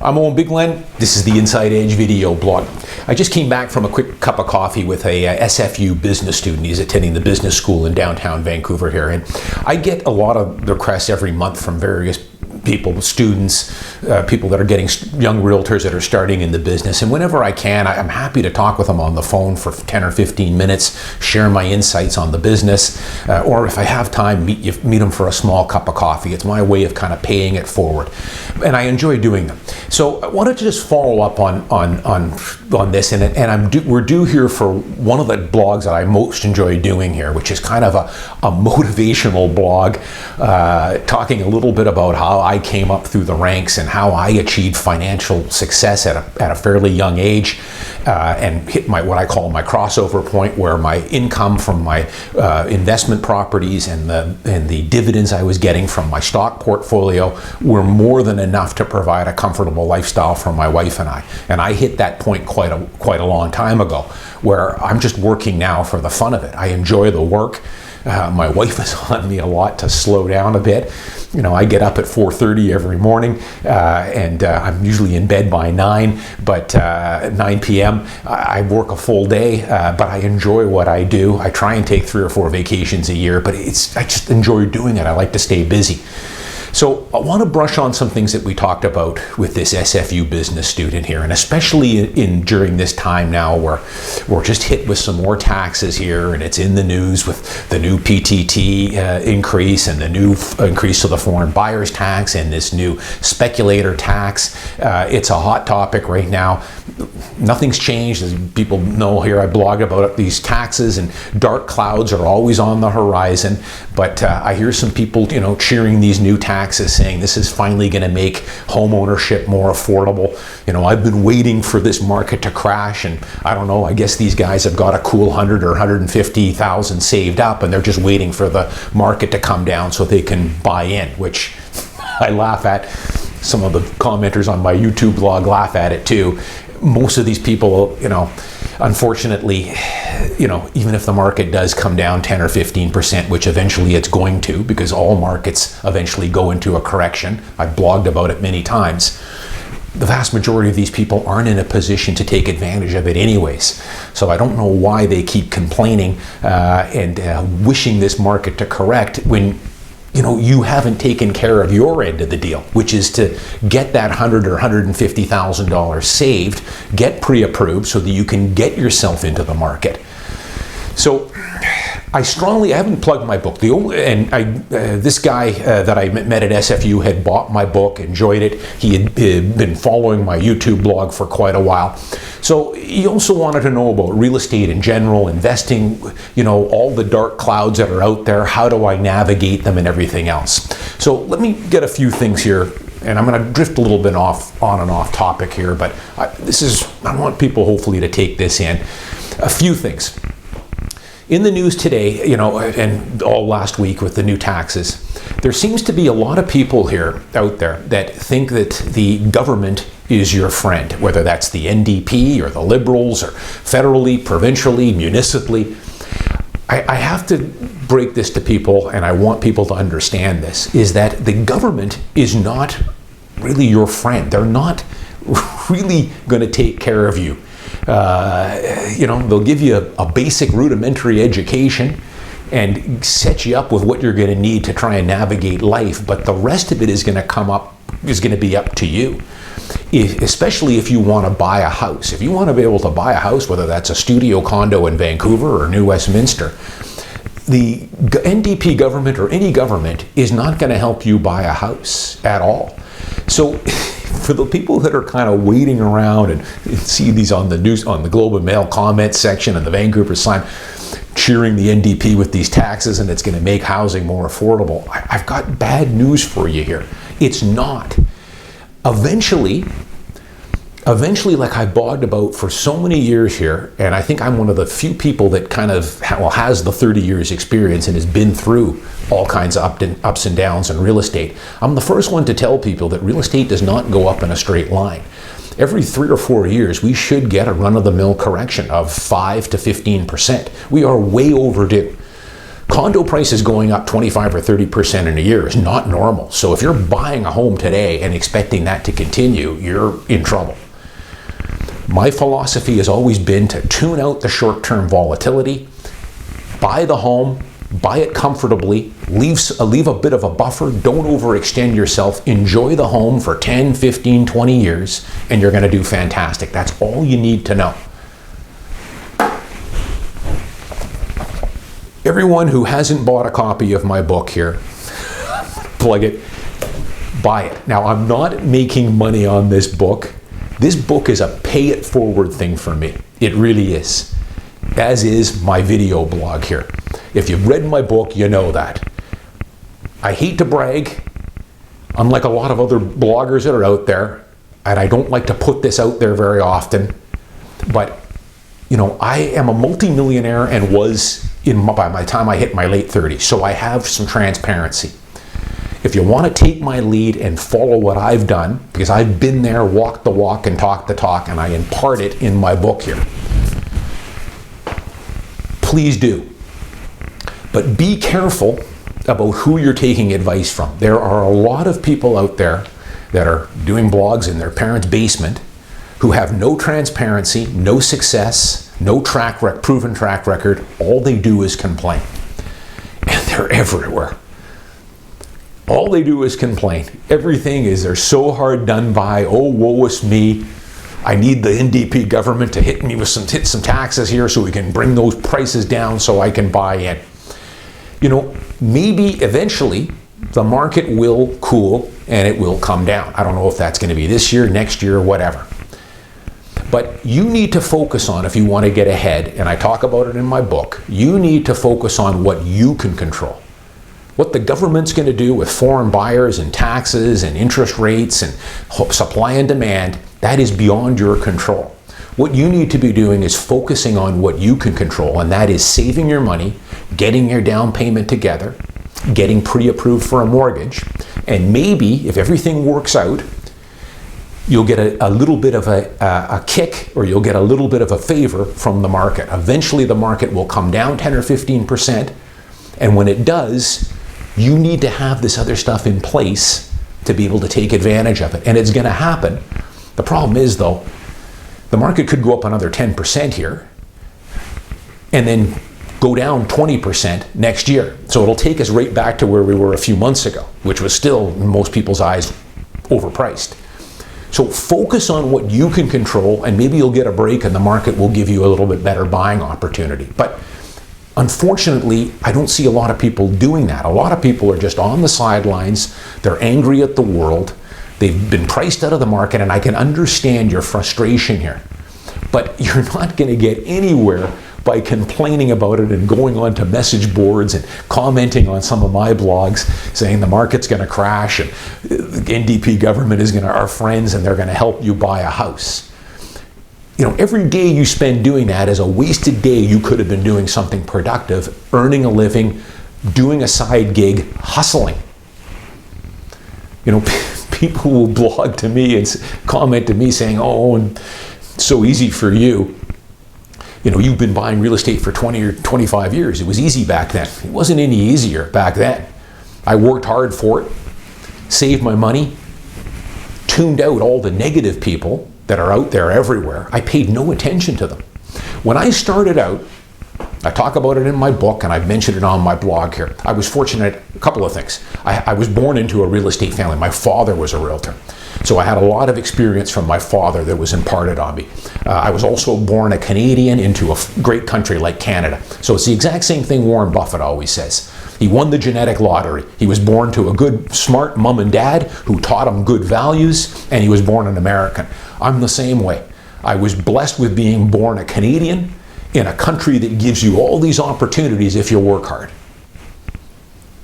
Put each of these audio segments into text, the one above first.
I'm Owen Bigland. This is the Inside Edge video blog. I just came back from a quick cup of coffee with a SFU business student. He's attending the business school in downtown Vancouver here. And I get a lot of requests every month from various people, students, people that are getting young realtors that are starting in the business. And whenever I can, I'm happy to talk with them on the phone for 10 or 15 minutes, share my insights on the business, or if I have time, meet them for a small cup of coffee. It's my way of kind of paying it forward. And I enjoy doing them. So I wanted to just follow up on this, and we're due here for one of the blogs that I most enjoy doing here, which is kind of a motivational blog, talking a little bit about how I came up through the ranks and how I achieved financial success at a fairly young age, and hit what I call my crossover point, where my income from my investment properties and the dividends I was getting from my stock portfolio were more than enough to provide a comfortable lifestyle for my wife and I. And I hit that point quite a long time ago, where I'm just working now for the fun of it. I enjoy the work. My wife is on me a lot to slow down a bit. You know, I get up at 4:30 every morning, and I'm usually in bed by 9, but 9 p.m. I work a full day, but I enjoy what I do. I try and take 3 or 4 vacations a year, but I just enjoy doing it. I like to stay busy. So I want to brush on some things that we talked about with this SFU business student here, and especially during this time now where we're just hit with some more taxes here, and it's in the news with the new PTT increase and the new increase to the foreign buyers tax and this new speculator tax. It's a hot topic right now. Nothing's changed. As people know here, I blog about these taxes, and dark clouds are always on the horizon. But I hear some people, cheering these new taxes, saying this is finally going to make home ownership more affordable. I've been waiting for this market to crash, and I don't know, I guess these guys have got a cool 100 or 150,000 saved up, and they're just waiting for the market to come down so they can buy in, which I laugh at. Some of the commenters on my YouTube blog laugh at it too. Most of these people, unfortunately, even if the market does come down 10 or 15%, which eventually it's going to, because all markets eventually go into a correction. I've blogged about it many times. The vast majority of these people aren't in a position to take advantage of it anyways. So I don't know why they keep complaining and wishing this market to correct when you haven't taken care of your end of the deal, which is to get that $100,000 or $150,000 saved, get pre-approved so that you can get yourself into the market. So I haven't plugged my book. This guy that I met at SFU had bought my book, enjoyed it. He had been following my YouTube blog for quite a while. So he also wanted to know about real estate in general, investing, all the dark clouds that are out there. How do I navigate them and everything else? So let me get a few things here, and I'm going to drift a little bit on and off topic here, but I want people hopefully to take this in. A few things. In the news today, and all last week with the new taxes, there seems to be a lot of people out there that think that the government is your friend, whether that's the NDP or the Liberals or federally, provincially, municipally. I have to break this to people, and I want people to understand this, is that the government is not really your friend. They're not really going to take care of you. They'll give you a basic rudimentary education and set you up with what you're going to need to try and navigate life, but the rest of it is going to be up to you. Especially if you want to buy a house. If you want to be able to buy a house, whether that's a studio condo in Vancouver or New Westminster, the NDP government or any government is not going to help you buy a house at all. So for the people that are kind of waiting around and see these on the news, on the Globe and Mail comment section and the Vancouver Sun, cheering the NDP with these taxes and it's going to make housing more affordable, I've got bad news for you here. It's not. Eventually, like I blogged about for so many years here, and I think I'm one of the few people that kind of has the 30 years experience and has been through all kinds of ups and downs in real estate. I'm the first one to tell people that real estate does not go up in a straight line. Every 3 or 4 years, we should get a run-of-the-mill correction of 5 to 15%. We are way overdue. Condo prices going up 25 or 30% in a year is not normal. So if you're buying a home today and expecting that to continue, you're in trouble. My philosophy has always been to tune out the short-term volatility, buy the home, buy it comfortably, leave a bit of a buffer, don't overextend yourself, enjoy the home for 10, 15, 20 years, and you're going to do fantastic. That's all you need to know. Everyone who hasn't bought a copy of my book here, plug it, buy it. Now, I'm not making money on this book. This book is a pay-it-forward thing for me. It really is. As is my video blog here. If you've read my book, you know that. I hate to brag, unlike a lot of other bloggers that are out there, and I don't like to put this out there very often, but you know, I am a multimillionaire and was by my time I hit my late 30s, so I have some transparency. If you want to take my lead and follow what I've done, because I've been there, walked the walk and talked the talk, and I impart it in my book here, please do. But be careful about who you're taking advice from. There are a lot of people out there that are doing blogs in their parents' basement who have no transparency, no success, no proven track record. All they do is complain. And they're everywhere. All they do is complain. Everything is, they're so hard done by. Oh, woe is me. I need the NDP government to hit me with some taxes here so we can bring those prices down so I can buy in. You know, maybe eventually the market will cool and it will come down. I don't know if that's going to be this year, next year, whatever. But you need to focus on, if you want to get ahead, and I talk about it in my book, you need to focus on what you can control. What the government's going to do with foreign buyers and taxes and interest rates and supply and demand, that is beyond your control. What you need to be doing is focusing on what you can control, and that is saving your money, getting your down payment together, getting pre-approved for a mortgage, and maybe, if everything works out, you'll get a little bit of a kick, or you'll get a little bit of a favor from the market. Eventually the market will come down 10 or 15%, and when it does, you need to have this other stuff in place to be able to take advantage of it, and it's going to happen. The problem is, though, the market could go up another 10% here, and then go down 20% next year. So it'll take us right back to where we were a few months ago, which was still, in most people's eyes, overpriced. So focus on what you can control, and maybe you'll get a break and the market will give you a little bit better buying opportunity. But unfortunately, I don't see a lot of people doing that. A lot of people are just on the sidelines. They're angry at the world. They've been priced out of the market, and I can understand your frustration here. But you're not going to get anywhere by complaining about it and going onto message boards and commenting on some of my blogs saying the market's going to crash and the NDP government is going to, our friends, and they're going to help you buy a house. You know, every day you spend doing that is a wasted day. You could have been doing something productive, earning a living, doing a side gig, hustling. You know, people will blog to me and comment to me saying, oh, and so easy for you. You know, you've been buying real estate for 20 or 25 years. It was easy back then. It wasn't any easier back then. I worked hard for it, saved my money, tuned out all the negative people that are out there everywhere. I paid no attention to them. When I started out, I talk about it in my book, and I've mentioned it on my blog here. I was fortunate, a couple of things. I was born into a real estate family. My father was a realtor. So I had a lot of experience from my father that was imparted on me. I was also born a Canadian into a great country like Canada. So it's the exact same thing Warren Buffett always says. He won the genetic lottery. He was born to a good, smart mom and dad who taught him good values, and he was born an American. I'm the same way. I was blessed with being born a Canadian in a country that gives you all these opportunities if you work hard.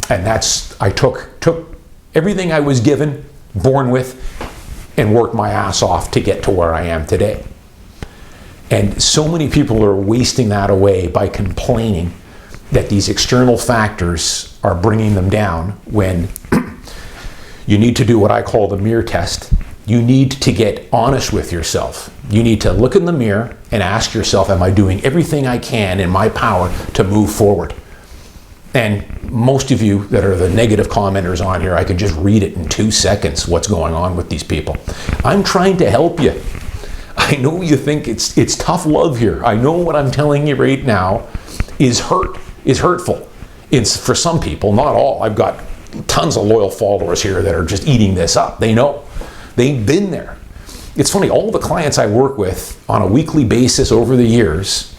And I took everything I was given, born with, and worked my ass off to get to where I am today. And so many people are wasting that away by complaining that these external factors are bringing them down, when you need to do what I call the mirror test. You need to get honest with yourself. You need to look in the mirror and ask yourself, am I doing everything I can in my power to move forward? And most of you that are the negative commenters on here, I could just read it in 2 seconds what's going on with these people. I'm trying to help you. I know you think it's tough love here. I know what I'm telling you right now is hurtful. It's for some people, not all. I've got tons of loyal followers here that are just eating this up. They know. They've been there. It's funny, all the clients I work with on a weekly basis over the years,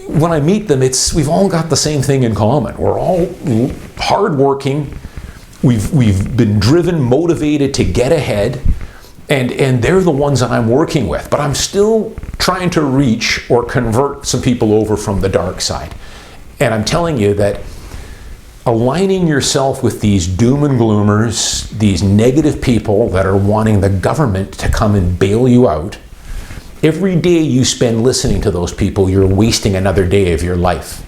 when I meet them, we've all got the same thing in common. We're all hardworking. We've been driven, motivated to get ahead, and they're the ones that I'm working with. But I'm still trying to reach or convert some people over from the dark side. And I'm telling you that aligning yourself with these doom and gloomers, these negative people that are wanting the government to come and bail you out, every day you spend listening to those people, you're wasting another day of your life.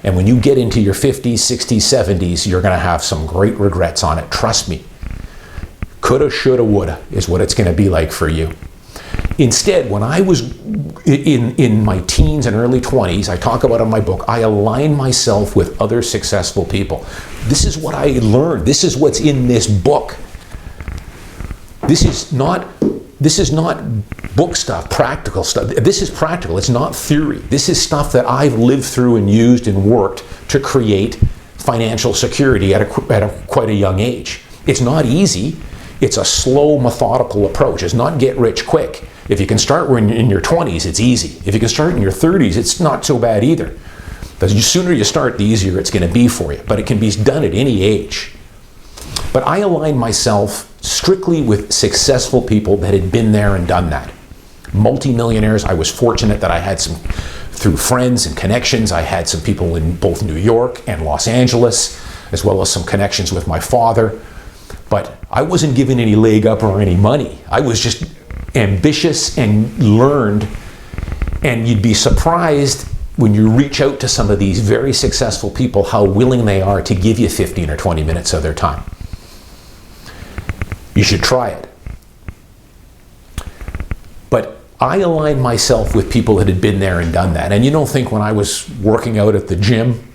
And when you get into your 50s, 60s, 70s, you're going to have some great regrets on it. Trust me. Coulda, shoulda, woulda is what it's going to be like for you. Instead, when I was in my teens and early 20s, I talk about in my book, I aligned myself with other successful people. This is what I learned. This is what's in this book. This is not book stuff, practical stuff. This is practical. It's not theory. This is stuff that I've lived through and used and worked to create financial security at quite a young age. It's not easy. It's a slow, methodical approach. It's not get rich quick. If you can start when in your 20s, it's easy. If you can start in your 30s, it's not so bad either. The sooner you start, the easier it's going to be for you. But it can be done at any age. But I align myself strictly with successful people that had been there and done that. Multi-millionaires. I was fortunate that I had some, through friends and connections, I had some people in both New York and Los Angeles, as well as some connections with my father. But I wasn't given any leg up or any money. I was just ambitious and learned. And you'd be surprised when you reach out to some of these very successful people how willing they are to give you 15 or 20 minutes of their time. You should try it. But I aligned myself with people that had been there and done that. And you don't think when I was working out at the gym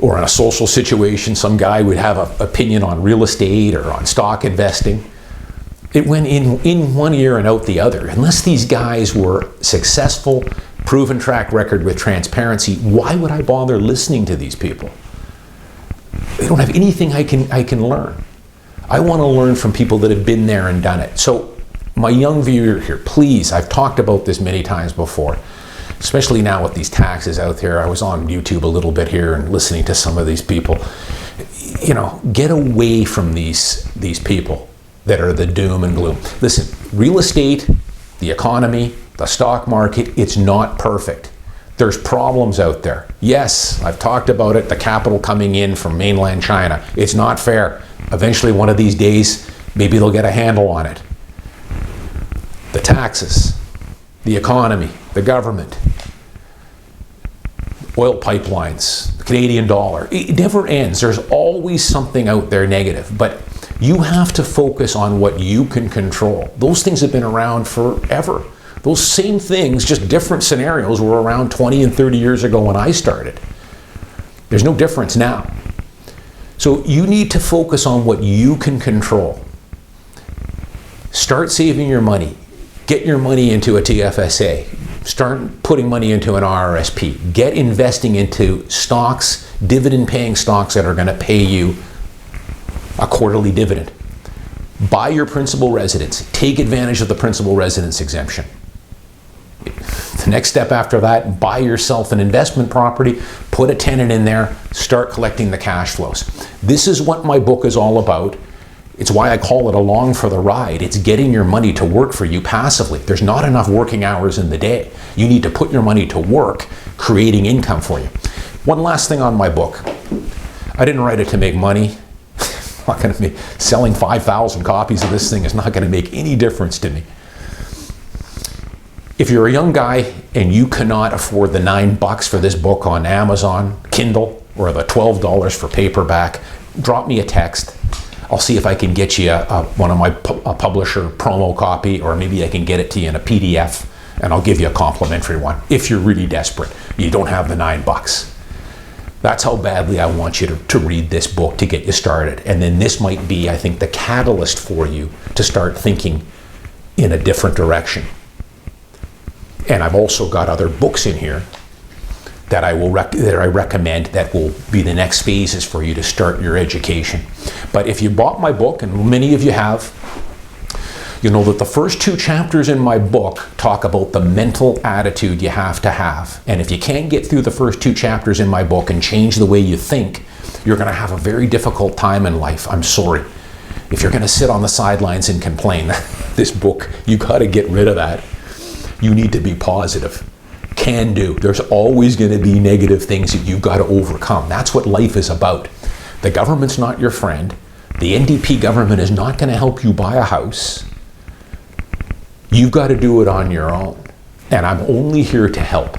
or in a social situation, some guy would have an opinion on real estate or on stock investing. It went in one ear and out the other. Unless these guys were successful, proven track record with transparency, why would I bother listening to these people? They don't have anything I can learn. I want to learn from people that have been there and done it. So my young viewer here, please, I've talked about this many times before, especially now with these taxes out there. I was on YouTube a little bit here and listening to some of these people. You know, get away from these people that are the doom and gloom. Listen, real estate, the economy, the stock market, it's not perfect. There's problems out there. Yes, I've talked about it, the capital coming in from mainland China. It's not fair. Eventually, one of these days, maybe they'll get a handle on it. The taxes, the economy, the government, oil pipelines, the Canadian dollar. It never ends. There's always something out there negative. But you have to focus on what you can control. Those things have been around forever. Those same things, just different scenarios, were around 20 and 30 years ago when I started. There's no difference now. So you need to focus on what you can control. Start saving your money. Get your money into a TFSA. Start putting money into an RRSP. Get investing into stocks, dividend-paying stocks that are going to pay you a quarterly dividend. Buy your principal residence. Take advantage of the principal residence exemption. The next step after that, buy yourself an investment property, put a tenant in there, start collecting the cash flows. This is what my book is all about. It's why I call it along for the ride. It's getting your money to work for you passively. There's not enough working hours in the day. You need to put your money to work, creating income for you. One last thing on my book. I didn't write it to make money. I'm not going to be selling 5,000 copies of this thing is not going to make any difference to me. If you're a young guy and you cannot afford the $9 for this book on Amazon, Kindle, or the $12 for paperback, drop me a text. I'll see if I can get you one of my publisher promo copy, or maybe I can get it to you in a PDF, and I'll give you a complimentary one if you're really desperate. You don't have the $9. That's how badly I want you to read this book to get you started. And then this might be, I think, the catalyst for you to start thinking in a different direction. And I've also got other books in here that I recommend that will be the next phases for you to start your education. But if you bought my book, and many of you have, you know that the first 2 chapters in my book talk about the mental attitude you have to have. And if you can't get through the first 2 chapters in my book and change the way you think, you're going to have a very difficult time in life. I'm sorry. If you're going to sit on the sidelines and complain, this book, you got to get rid of that. You need to be positive. Can do. There's always going to be negative things that you've got to overcome. That's what life is about. The government's not your friend. The NDP government is not going to help you buy a house. You've got to do it on your own. And I'm only here to help.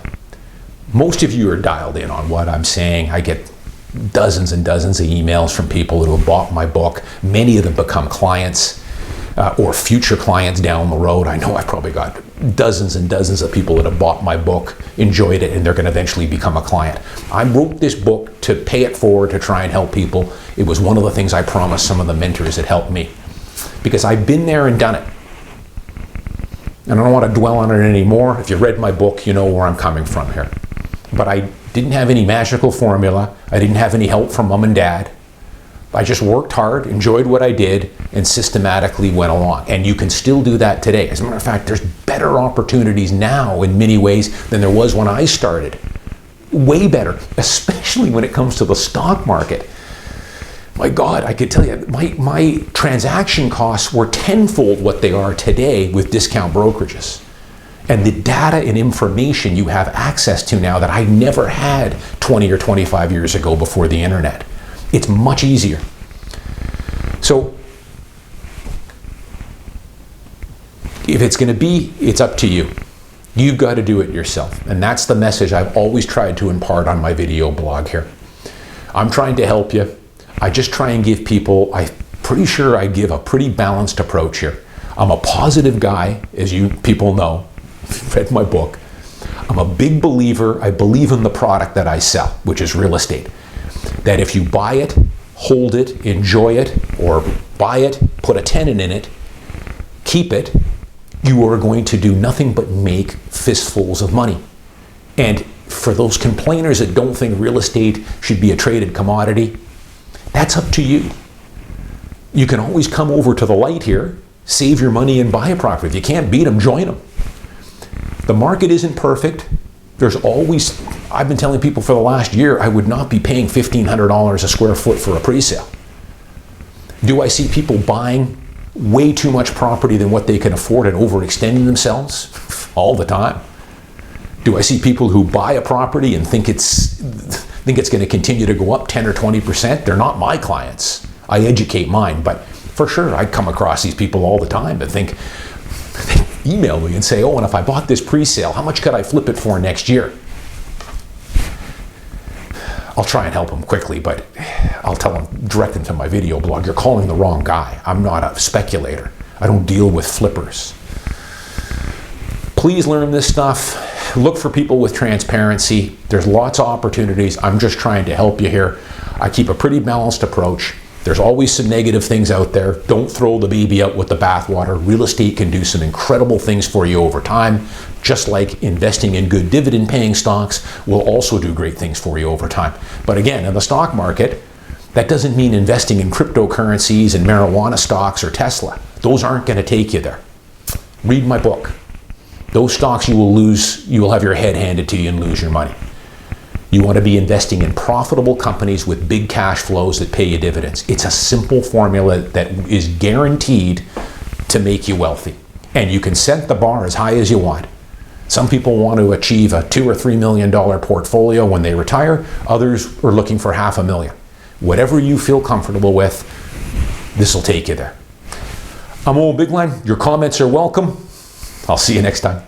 Most of you are dialed in on what I'm saying. I get dozens and dozens of emails from people who have bought my book. Many of them become clients or future clients down the road. I know I've probably got dozens and dozens of people that have bought my book, enjoyed it, and they're going to eventually become a client. I wrote this book to pay it forward, to try and help people. It was one of the things I promised some of the mentors that helped me, because I've been there and done it. And I don't want to dwell on it anymore. If you read my book, you know where I'm coming from here. But I didn't have any magical formula. I didn't have any help from mom and dad. I just worked hard, enjoyed what I did, and systematically went along. And you can still do that today. As a matter of fact, there's better opportunities now in many ways than there was when I started. Way better, especially when it comes to the stock market. My God, I could tell you, my transaction costs were tenfold what they are today with discount brokerages. And the data and information you have access to now that I never had 20 or 25 years ago before the internet. It's much easier. So, if it's going to be, it's up to you. You've got to do it yourself. And that's the message I've always tried to impart on my video blog here. I'm trying to help you. I just try and give people, I'm pretty sure I give a pretty balanced approach here. I'm a positive guy, as you people know. Read my book. I'm a big believer. I believe in the product that I sell, which is real estate. That if you buy it, hold it, enjoy it, or buy it, put a tenant in it, keep it, you are going to do nothing but make fistfuls of money. And for those complainers that don't think real estate should be a traded commodity, that's up to you. You can always come over to the light here, save your money and buy a property. If you can't beat them, join them. The market isn't perfect. There's always, I've been telling people for the last year, I would not be paying $1,500 a square foot for a pre-sale. Do I see people buying way too much property than what they can afford and overextending themselves? All the time. Do I see people who buy a property and think it's going to continue to go up 10 or 20%? They're not my clients. I educate mine, but for sure I come across these people all the time that think, they email me and say, oh, and if I bought this pre-sale, how much could I flip it for next year? I'll try and help them quickly, but I'll tell them, direct them to my video blog. You're calling the wrong guy. I'm not a speculator. I don't deal with flippers. Please learn this stuff. Look for people with transparency. There's lots of opportunities. I'm just trying to help you here. I keep a pretty balanced approach. There's always some negative things out there. Don't throw the baby out with the bathwater. Real estate can do some incredible things for you over time, just like investing in good dividend-paying stocks will also do great things for you over time. But again, in the stock market, that doesn't mean investing in cryptocurrencies and marijuana stocks or Tesla. Those aren't going to take you there. Read my book. Those stocks you will lose, you will have your head handed to you and lose your money. You want to be investing in profitable companies with big cash flows that pay you dividends. It's a simple formula that is guaranteed to make you wealthy. And you can set the bar as high as you want. Some people want to achieve a $2 or $3 million portfolio when they retire. Others are looking for $500,000. Whatever you feel comfortable with, this will take you there. I'm Owen Bigland. Your comments are welcome. I'll see you next time.